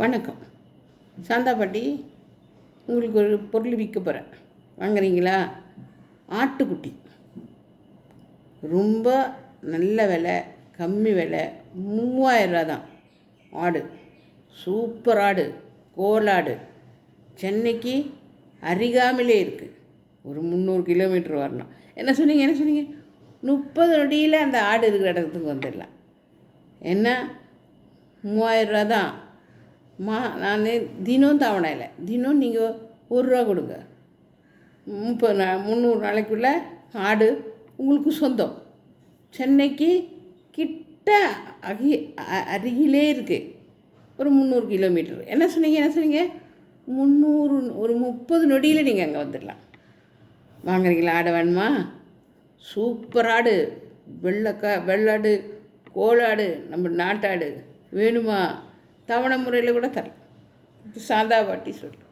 வணக்கம். சாந்தாபாட்டி, உங்களுக்கு ஒரு பொருள் விற்க போகிறேன், வாங்குறீங்களா? ஆட்டுக்குட்டி ரொம்ப நல்ல விலை, கம்மி விலை, 3000 தான். ஆடு, சூப்பர் ஆடு, கோலாடு. சென்னைக்கு அருகாமையிலே இருக்குது. ஒரு 300 கிலோமீட்டர் வரணும். என்ன சொன்னீங்க? 30 நொடியில் அந்த ஆடு இருக்கிற இடத்துக்கு வந்துடலாம். என்ன 3000 தான். நான் தினம் தவணையில் தினம் நீங்கள் 1 ரூபா கொடுங்க. 300 நாளைக்குள்ளே ஆடு உங்களுக்கு சொந்தம். சென்னைக்கு கிட்ட அருகிலே இருக்குது. ஒரு 300 கிலோமீட்டர். என்ன சொன்னீங்க 300, ஒரு 30 நொடியில் நீங்கள் அங்கே வந்துடலாம். வாங்குறீங்களா? ஆடை வேணுமா? சூப்பர் ஆடு, வெள்ளாடு, கோலாடு, நம்ம நாட்டாடு வேணுமா? தவணை முறையில் கூட தரலாம். சாந்தாபாட்டி சொல்லு.